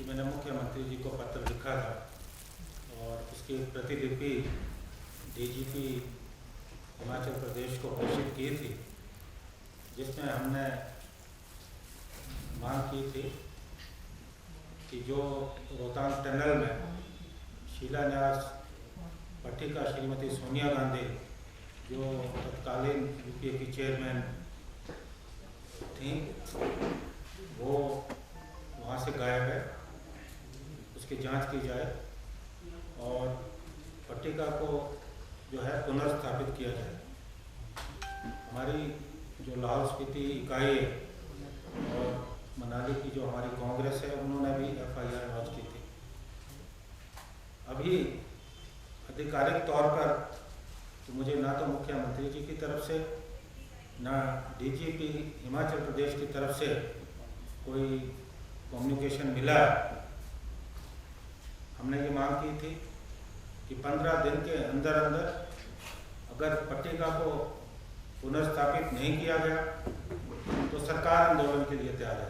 कि मैंने मुख्यमंत्री जी को पत्र लिखा था और उसकी प्रतिलिपि डीजीपी हिमाचल प्रदेश को प्रेषित की थी, जिसमें हमने मांग की थी कि जो रोहतांग टनल में शिलान्यास पट्टिका श्रीमती सोनिया गांधी जो तत्कालीन यूपीए की चेयरमैन थी, वो वहाँ से गायब है, उसकी जांच की जाए और पट्टिका को जो है पुनर्स्थापित किया जाए। हमारी जो लाहौल स्पीति इकाई है और मनाली की जो हमारी कांग्रेस है, उन्होंने भी एफआईआर लॉन्च की थी। अभी आधिकारिक तौर पर तो मुझे ना तो मुख्यमंत्री जी की तरफ से ना डीजीपी हिमाचल प्रदेश की तरफ से कोई कम्युनिकेशन मिला। हमने ये मांग की थी कि 15 दिन के अंदर अंदर अगर पट्टिका को पुनर्स्थापित नहीं किया गया तो सरकार आंदोलन के लिए तैयार है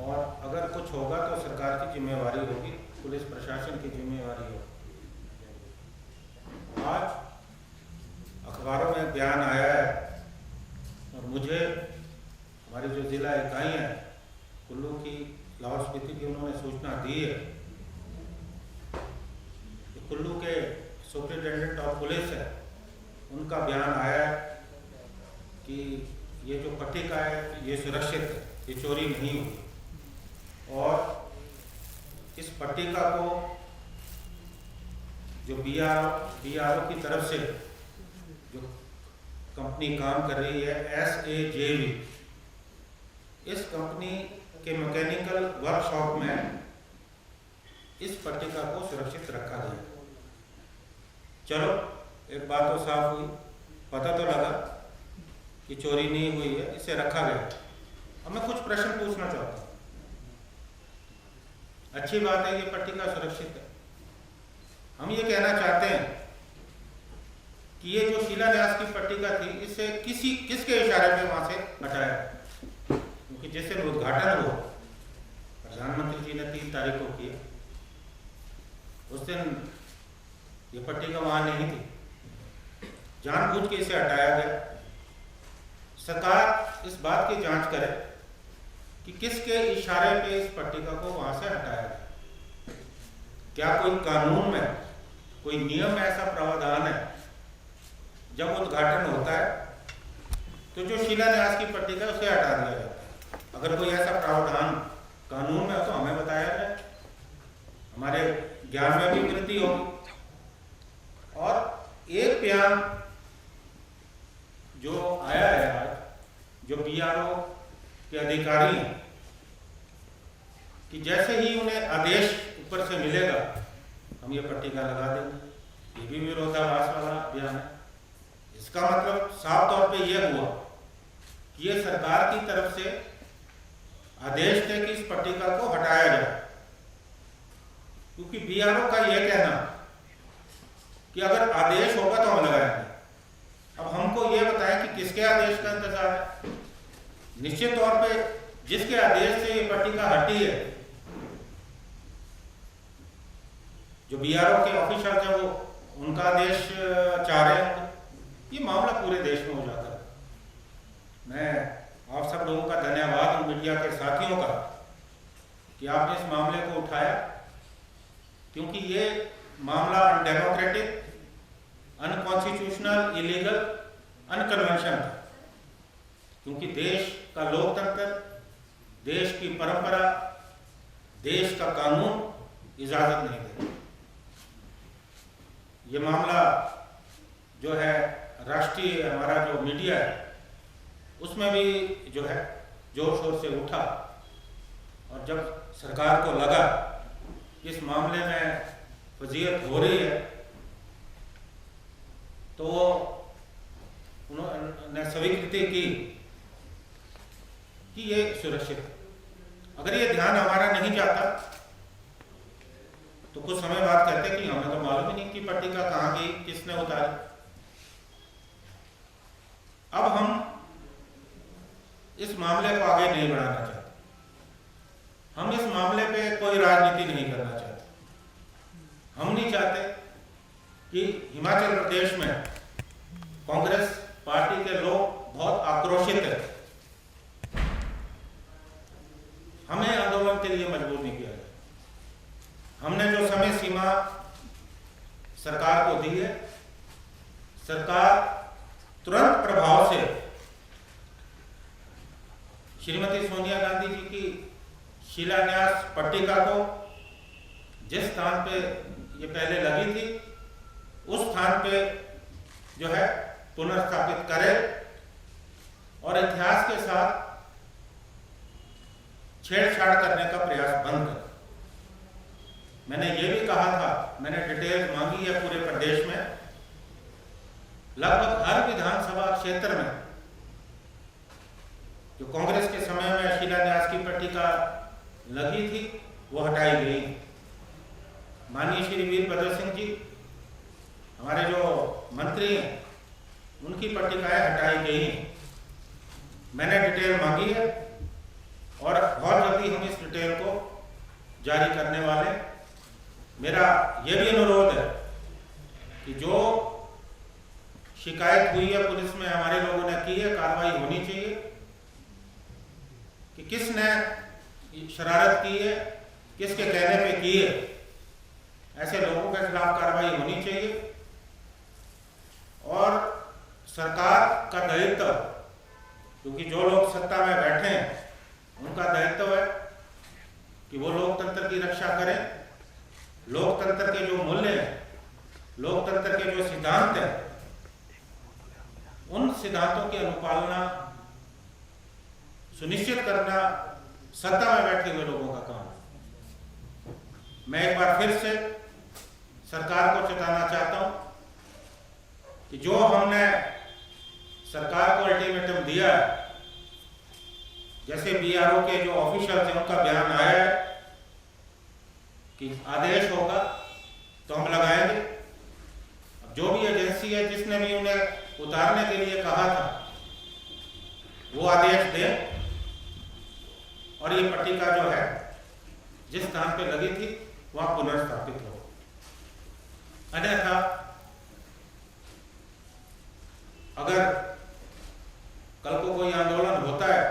और अगर कुछ होगा तो सरकार की जिम्मेवारी होगी, पुलिस प्रशासन की जिम्मेवारी होगी। आज अखबारों में बयान आया है और मुझे हमारी जो जिला इकाई है कुल्लू की, लाहौल स्पीति की, उन्होंने सूचना दी है कि कुल्लू के सुप्रिंटेंडेंट ऑफ पुलिस है, उनका बयान आया है कि ये जो पट्टिका है ये सुरक्षित है, ये चोरी नहीं हुई और इस पट्टिका को जो बीआरओ की तरफ से जो कंपनी काम कर रही है SAJV, इस कंपनी के मैकेनिकल वर्कशॉप में इस पट्टिका को सुरक्षित रखा गया। चलो, एक बात तो साफ हुई, पता तो लगा कि चोरी नहीं हुई है, इसे रखा गया। अब मैं कुछ प्रश्न पूछना चाहता हूँ। अच्छी बात है ये पट्टिका सुरक्षित है। हम ये कहना चाहते हैं कि ये जो शिलान्यास की पट्टिका थी, इसे किसके इशारे पे वहां से हटाया, क्योंकि जिस दिन उद्घाटन हुआ प्रधानमंत्री जी ने 3 तारीख को किया, उस दिन ये पट्टिका वहां नहीं थी, जानबूझ के इसे हटाया गया। सरकार इस बात की जांच करे कि किसके इशारे पे इस पट्टिका को वहां से हटाया गया। क्या कोई कानून में, कोई नियम में ऐसा प्रावधान है जब उद्घाटन होता है तो जो शिलान्यास की पट्टिका है उसे हटा दिया जाता है? अगर कोई ऐसा प्रावधान कानून में हो तो हमें बताया जाए, हमारे ज्ञान में भी वृद्धि होगी। और एक बयान जो आया है आज, जो बीआरओ के अधिकारी हैं, कि जैसे ही उन्हें आदेश ऊपर से मिलेगा हम ये पट्टिका लगा देंगे, ये भी विरोधाभास वाला बयान है। इसका मतलब साफ तौर पे यह हुआ कि ये सरकार की तरफ से आदेश थे कि इस पट्टिका को हटाया जाए, क्योंकि बीआरओ का यह कहना कि अगर आदेश होगा तो हम लगाएंगे। अब हमको ये बताएं कि किसके आदेश का इंतजार है। निश्चित तौर पे जिसके आदेश से ये पट्टिका हटी है, जो बीआरओ के ऑफिसर्स हैं, वो उनका आदेश चाह रहे हैं। ये मामला पूरे देश में हो जाता है। मैं आप सब लोगों का धन्यवाद, मीडिया के साथियों का, कि आपने इस मामले को उठाया, क्योंकि ये मामला अनडेमोक्रेटिक, अनकॉन्स्टिट्यूशनल, इलीगल, अनकन्वेंशन था। क्योंकि देश का लोकतंत्र, देश की परंपरा, देश का कानून इजाजत नहीं देता। ये मामला जो है राष्ट्रीय, हमारा जो मीडिया है उसमें भी जो है जोर शोर से उठा, और जब सरकार को लगा कि इस मामले में फजीहत हो रही है तो उन्होंने स्वीकृति की कि ये सुरक्षित है। अगर ये ध्यान हमारा नहीं जाता तो कुछ समय बाद कहते कि हमें तो मालूम ही नहीं कि पट्टिका कहाँ गई, किसने उतारी। अब हम इस मामले को आगे नहीं बढ़ाना चाहते। हम इस मामले कोई राजनीति नहीं करना चाहते। हम नहीं चाहते कि हिमाचल प्रदेश में कांग्रेस पार्टी के लोग बहुत आक्रोशित हैं। हमें आंदोलन के लिए मजबूर नहीं किया गया। हमने जो समय सीमा सरकार को दी है, सरकार तुरंत प्रभाव से श्रीमती सोनिया गांधी जी की शिलान्यास पट्टिका को जिस स्थान पे ये पहले लगी थी उस स्थान पे जो है पुनर्स्थापित करे और इतिहास के साथ छेड़छाड़ करने का प्रयास बंद करे। मैंने ये भी कहा था, मैंने डिटेल मांगी है पूरे प्रदेश में, लगभग हर विधानसभा क्षेत्र में जो कांग्रेस के समय में शिलान्यास की पट्टिका लगी थी वो हटाई गई। माननीय श्री वीरभद्र सिंह जी हमारे जो मंत्री हैं उनकी पट्टिकाएं हटाई गई। मैंने डिटेल मांगी है और बहुत जल्दी हम इस डिटेल को जारी करने वाले। मेरा यह भी अनुरोध है कि जो शिकायत हुई है पुलिस में हमारे लोगों ने की है, कार्रवाई होनी चाहिए कि किसने शरारत की है, किसके कहने पे की है, ऐसे लोगों के खिलाफ कार्रवाई होनी चाहिए। और सरकार का दायित्व, क्योंकि जो लोग सत्ता में बैठे हैं उनका दायित्व है कि वो लोकतंत्र की रक्षा करें। लोकतंत्र के जो मूल्य हैं, लोकतंत्र के जो सिद्धांत हैं, उन सिद्धांतों की अनुपालना सुनिश्चित करना सत्ता में बैठे हुए लोगों का काम है। मैं एक बार फिर से सरकार को चेताना चाहता हूं कि जो हमने सरकार को अल्टीमेटम दिया है, जैसे बीआरओ के जो ऑफिशियल थे उनका बयान आया है कि आदेश होगा तो हम लगाएंगे। अब जो भी एजेंसी है जिसने भी उन्हें उतारने के लिए कहा था वो आदेश दे और ये पट्टिका जो है जिस स्थान पे लगी थी वहां पुनर्स्थापित हो। अन्यथा अगर कल को कोई आंदोलन होता है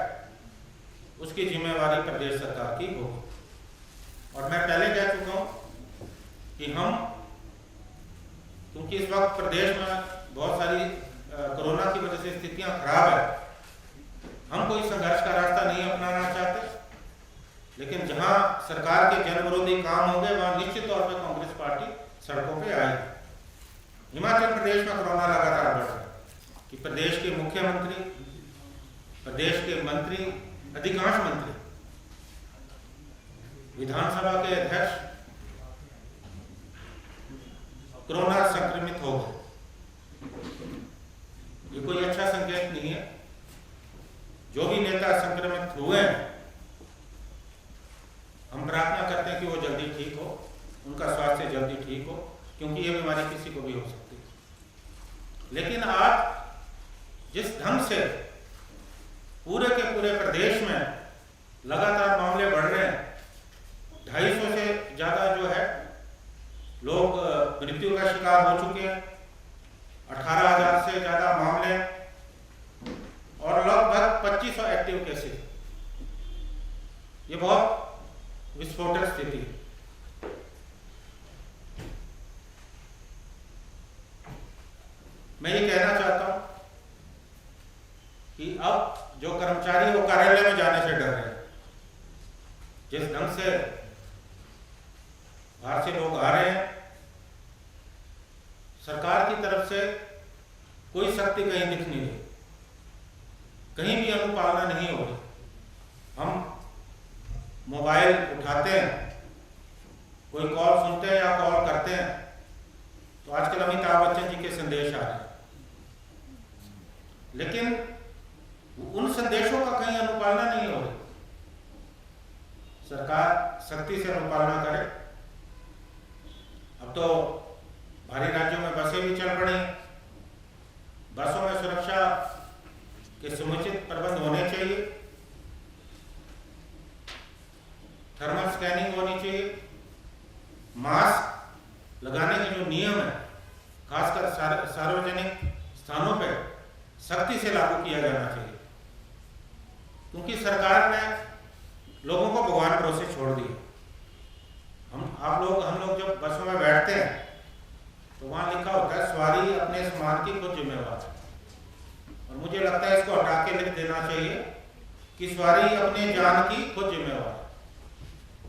उसकी जिम्मेवारी प्रदेश सरकार की होगी। और मैं पहले कह चुका हूं कि हम, क्योंकि इस वक्त प्रदेश में बहुत सारी कोरोना की वजह से स्थितियां खराब है, हम कोई संघर्ष का रास्ता नहीं अपनाना चाहते, लेकिन जहां सरकार के जन विरोधी काम होंगे वहां निश्चित तौर पर कांग्रेस पार्टी सड़कों पे आएगी। हिमाचल प्रदेश में कोरोना लगातार बढ़ रहा है कि प्रदेश के मुख्यमंत्री, प्रदेश के मंत्री, अधिकांश मंत्री, विधानसभा के अध्यक्ष कोरोना संक्रमित हो गए। ये कोई अच्छा संकेत नहीं है। जो भी नेता संक्रमित हुए हैं, हम प्रार्थना करते हैं कि वो जल्दी ठीक हो, उनका स्वास्थ्य जल्दी ठीक हो, क्योंकि ये बीमारी किसी को भी हो सकती है। लेकिन आज जिस ढंग से पूरे के पूरे प्रदेश में लगातार मामले बढ़ रहे हैं, 250 से ज्यादा जो है लोग मृत्यु का शिकार हो चुके हैं, 18,000 से ज्यादा मामले और लगभग 2500 एक्टिव केसेस। ये बहुत विस्फोटक स्थिति है। मैं ये कहना चाहता हूं कि अब जो कर्मचारी वो कार्यालय में जाने से डर रहे हैं। जिस ढंग से बाहर से लोग आ रहे हैं, सरकार की तरफ से कोई सख्ती कहीं दिख नहीं रही, कहीं भी अनुपालना नहीं हो रही। हम मोबाइल उठाते हैं, कोई कॉल सुनते हैं या कॉल करते हैं तो आजकल अमिताभ बच्चन जी के संदेश आ रहे हैं, लेकिन उन संदेशों का कहीं अनुपालना नहीं हो रही। सरकार सख्ती से अनुपालना करे। अब तो भारी राज्यों में बसें भी चल पड़ी, बसों में सुरक्षा के समुचित प्रबंध होने चाहिए। थर्मल स्कैनिंग होनी चाहिए, मास्क लगाने के जो नियम है खासकर सार्वजनिक स्थानों पर सख्ती से लागू किया जाना चाहिए, क्योंकि सरकार ने लोगों को भगवान भरोसे छोड़ दिया। हम लोग जब बसों में बैठते हैं तो वहाँ लिखा होता है सवारी अपने सामान की खुद जिम्मेवार है, और मुझे लगता है इसको हटा के लिख देना चाहिए कि सवारी अपने जान की खुद जिम्मेवार है,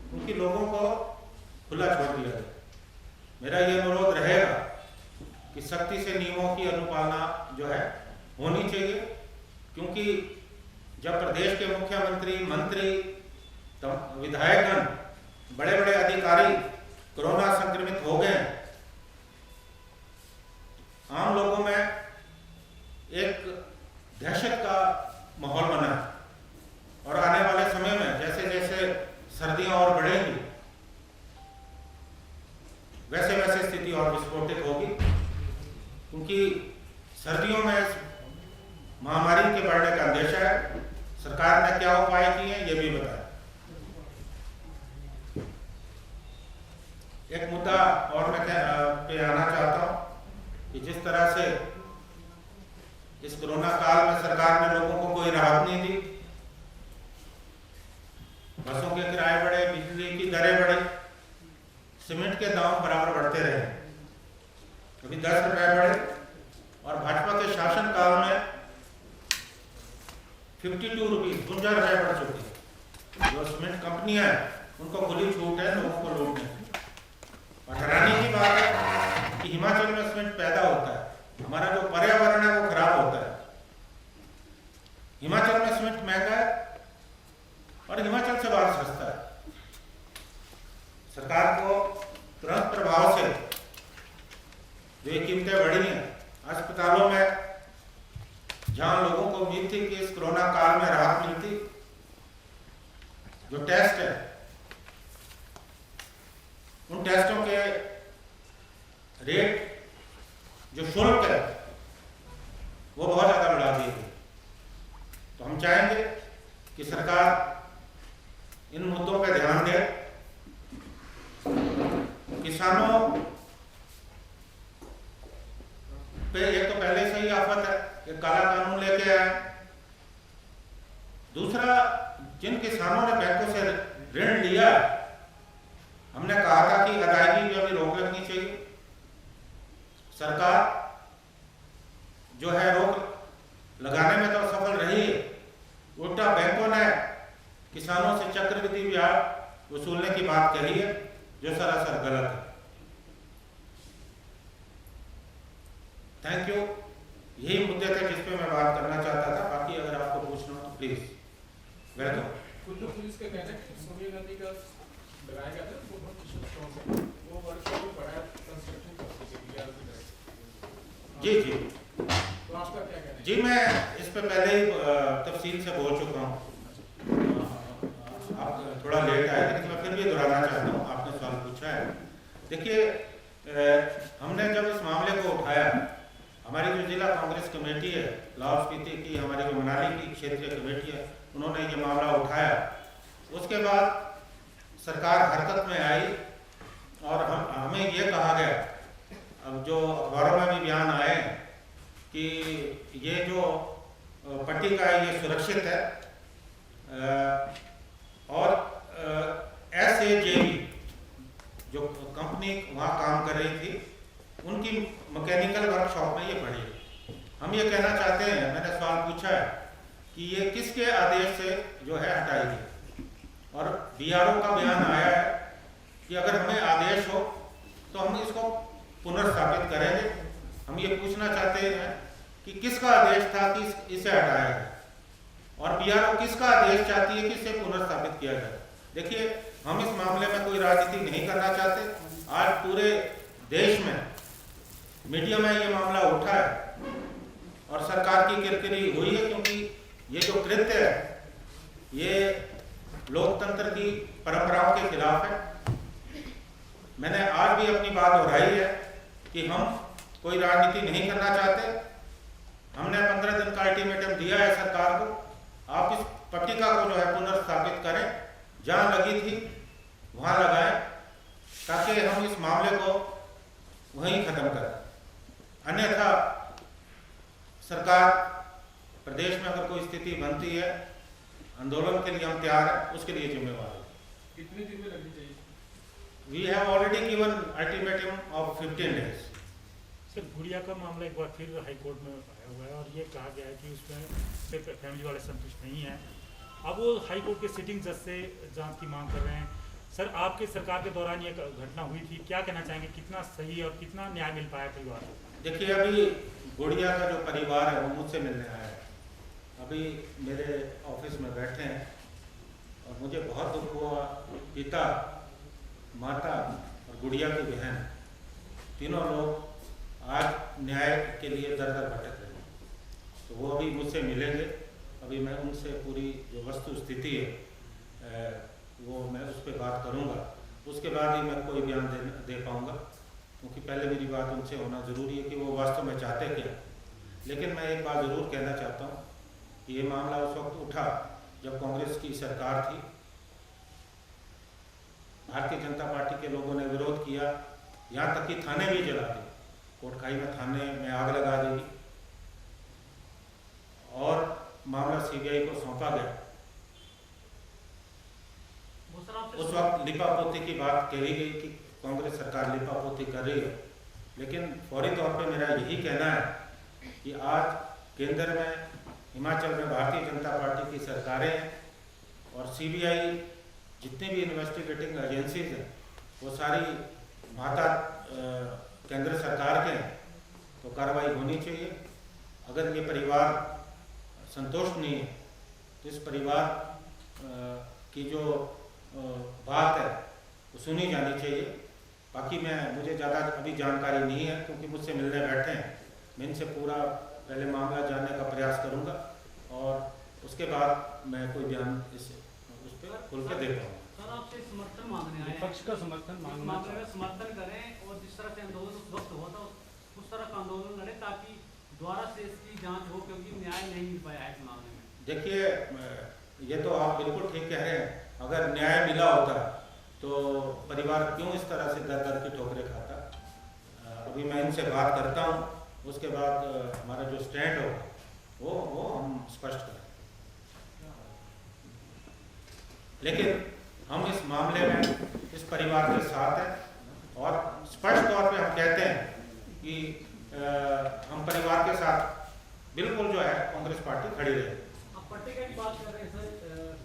क्योंकि लोगों को खुला छोड़ दिया गया। मेरा ये अनुरोध रहेगा कि सख्ती से नियमों की अनुपालना जो है होनी चाहिए, क्योंकि जब प्रदेश के मुख्यमंत्री, मंत्री, विधायकगण, बड़े बड़े अधिकारी कोरोना संक्रमित हो गए, आम लोगों में एक दहशत का माहौल बना है, और आने वाले समय में जैसे जैसे सर्दियां और बढ़ेंगी वैसे वैसे स्थिति और विस्फोटित होगी, क्योंकि सर्दियों में महामारी के बढ़ने का अंदेशा है। सरकार ने क्या उपाय किए हैं ये भी बताया। एक मुद्दा और मैं पे आना चाहता हूं कि जिस तरह से इस कोरोना काल में सरकार ने लोगों को कोई राहत नहीं दी, बसों के किराए बढ़े, बिजली की दरें बढ़ी, सीमेंट के दाम बराबर बढ़ते रहे, कभी 10 रुपए बढ़े, और भाजपा के शासन काल में 52 रुपीज 52 रुपए बढ़ चुकी है। जो सीमेंट कंपनियां हैं उनको खुली छूट है लोगों को लूटने की। और हैरानी की बात है कि हिमाचल में सीमेंट पैदा होता है, हमारा जो पर्यावरण है वो खराब होता है। हिमाचल में सीमेंट महंगा है और हिमाचल से बाहर सस्ता है। सरकार को तुरंत प्रभाव से जो ये कीमतें बढ़ी हैं, अस्पतालों में जहां लोगों को उम्मीद थी कि इस कोरोना काल में राहत मिलती, जो टेस्ट है उन टेस्टों के रेट, जो शुल्क है वो बहुत ज्यादा बढ़ा दिए गए। तो हम चाहेंगे कि सरकार इन मुद्दों पर ध्यान दे। किसानों पे एक तो पहले से ही आफत है, एक काला कानून लेके आए। दूसरा, जिन किसानों ने बैंकों से ऋण लिया, हमने कहा था कि अदायगी में अभी रोक लगनी चाहिए। सरकार जो है रोक लगाने में तो सफल रही है, उल्टा बैंकों ने किसानों से चक्रवृद्धि ब्याज वसूलने की बात कही है, जो सरासर गलत है। Thank you. यही मुद्दे थे जिस पे मैं बात करना चाहता था। बाकी अगर आपको पूछना हो तो प्लीज वेलकम। कुल्लू पुलिस का कहना है सोनिया गांधी का लगाया गया था वो बहुत स्ट्रॉन्ग है, वो वर्कशॉप में बड़ा कंस्ट्रक्शन जी जी तो आपका क्या कहना है? जी, मैं इस पे पहले ही तफसील से बोल चुका हूँ। आप थोड़ा लेट आए, लेकिन मैं फिर भी दोहराना चाहता हूँ। आपने सवाल पूछा है। देखिए, हमने जब इस मामले को उठाया, हमारी जो जिला कांग्रेस कमेटी है लाहौल स्पीति की, हमारी जो मनाली की क्षेत्रीय कमेटी है, उन्होंने ये मामला उठाया। उसके बाद सरकार हरकत में आई और हमें ये कहा गया, अब जो अखबारों में भी बयान आए कि ये जो पट्टिका है ये सुरक्षित है, और SAJV जो कंपनी वहाँ काम कर रही थी, उनकी मैकेनिकल वर्कशॉप में ये पड़ी। हम ये कहना चाहते हैं, मैंने सवाल पूछा है कि ये किसके आदेश से जो है हटाई गई, और BRO का बयान आया है कि अगर हमें आदेश हो तो हम इसको पुनर्स्थापित करेंगे। हम ये पूछना चाहते हैं कि किसका आदेश था कि इसे हटाया जाए, और BRO किसका आदेश चाहती है कि इसे पुनर्स्थापित किया जाए। देखिए, हम इस मामले में कोई राजनीति नहीं करना चाहते। आज पूरे देश में मीडिया में ये मामला उठा है और सरकार की किरकिरी हुई है, क्योंकि ये जो कृत्य है ये लोकतंत्र की परंपराओं के खिलाफ है। मैंने आज भी अपनी बात दोहराई है कि हम कोई राजनीति नहीं करना चाहते। हमने 15 दिन का अल्टीमेटम दिया है सरकार को, आप इस पट्टिका को जो है पुनर्स्थापित करें। जहां लगी थी वहाँ लगाएं ताकि हम इस मामले को वहीं ख़त्म करें। अन्यथा सरकार प्रदेश में अगर कोई स्थिति बनती है, आंदोलन के लिए हम तैयार हैं, उसके लिए जिम्मेवार है। कितने दिन में लगनी चाहिए? We have already given ultimatum of 15 days. Sir, Gudiya का मामला एक बार फिर हाई कोर्ट में आया हुआ है और ये कहा गया है कि उसमें सिर्फ फैमिली वाले संतुष्ट नहीं है। अब वो हाई कोर्ट के सिटिंग जज से जांच की मांग कर रहे हैं। सर, आपके सरकार के दौरान ये घटना हुई थी, क्या कहना चाहेंगे, कितना सही और कितना न्याय मिल पाया परिवार को? देखिए, अभी गुड़िया का जो परिवार है वो मुझसे मिलने आया है, अभी मेरे ऑफिस में बैठे हैं और मुझे बहुत दुख हुआ। पिता, माता और गुड़िया की बहन, तीनों लोग आज न्याय के लिए दर दर भटक रहे हैं। तो वो अभी मुझसे मिलेंगे, अभी मैं उनसे पूरी जो वस्तु स्थिति है वो मैं उस पर बात करूंगा, उसके बाद ही मैं कोई बयान दे पाऊंगा, क्योंकि पहले मेरी बात उनसे होना ज़रूरी है कि वो वास्तव में चाहते क्या। लेकिन मैं एक बात ज़रूर कहना चाहता हूँ कि ये मामला उस वक्त उठा जब कांग्रेस की सरकार थी। भारतीय जनता पार्टी के लोगों ने विरोध किया, यहाँ तक कि थाने भी जला दिए, कोटखाई में थाने में आग लगा दी और मामला सीबीआई को सौंपा गया। उस वक्त लिपापोती की बात कही गई कि कांग्रेस सरकार लिपापोती कर रही है, लेकिन फौरी तौर पे मेरा यही कहना है कि आज केंद्र में, हिमाचल में भारतीय जनता पार्टी की सरकारें हैं और सीबीआई जितनी भी इन्वेस्टिगेटिंग एजेंसीज हैं वो सारी माता केंद्र सरकार के हैं, तो कार्रवाई होनी चाहिए। अगर ये परिवार संतुष्ट नहीं है तो इस परिवार की जो बात है वो सुनी जानी चाहिए। बाकी मुझे ज़्यादा अभी जानकारी नहीं है, क्योंकि मुझसे मिलने बैठे हैं। मैं इनसे पूरा पहले मामला जानने का प्रयास करूंगा और उसके बाद मैं कोई बयान उस पर खुल के दे पाऊँगा। सर, आपसे समर्थन मांगने आए हैं, विपक्ष का समर्थन मांगना मामले में समर्थन करें और जिस तरह से आंदोलन उस वक्त हुआ था उस तरह का आंदोलन लड़े ताकि दोबारा से इसकी जांच हो, क्योंकि न्याय नहीं मिल पाया है इस मामले में। देखिए, ये तो आप बिल्कुल ठीक कह रहे हैं। अगर न्याय मिला होता तो परिवार क्यों इस तरह से दर दर की ठोकरें खाता। अभी मैं इनसे बात करता हूँ, उसके बाद हमारा जो स्टैंड होगा वो हम स्पष्ट करें। लेकिन हम इस मामले में इस परिवार के साथ हैं और स्पष्ट तौर पे हम कहते हैं कि हम परिवार के साथ बिल्कुल जो है कांग्रेस पार्टी खड़ी रहे। अब पट्टिका की बात कर रहे हैं सर,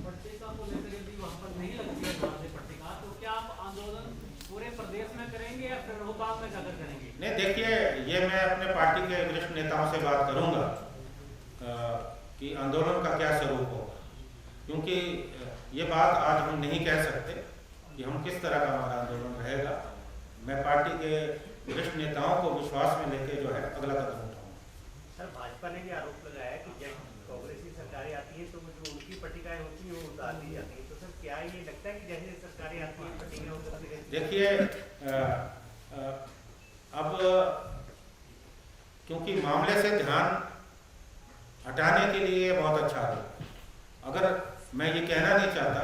पट्टिका को लेकर यदि वहाँ पर नहीं लगती है वहाँ से पट्टिका, तो क्या आप आंदोलन पूरे प्रदेश में करेंगे या फिर रोहतास में जाकर करेंगे? नहीं, देखिए, ये मैं अपने पार्टी के वरिष्ठ नेताओं से बात करूंगा कि आंदोलन का क्या स्वरूप होगा, क्योंकि ये बात आज हम नहीं कह सकते कि हम किस तरह का हमारा आंदोलन रहेगा। मैं पार्टी के वरिष्ठ नेताओं को विश्वास में लेके जो है अगला कदम उठाऊंगा। सर, भाजपा ने भी आरोप लगाया कि जब कांग्रेस की सरकारें आती हैं तो जो उनकी पट्टिकाएं होती हैं वो उतार दी जाती हैं, तो सर क्या ये लगता है कि जैसे सरकारें आती हैं पट्टिकाएं उतारती रहती हैं? देखिए, अब क्योंकि मामले से ध्यान हटाने के लिए बहुत अच्छा है। अगर मैं ये कहना नहीं चाहता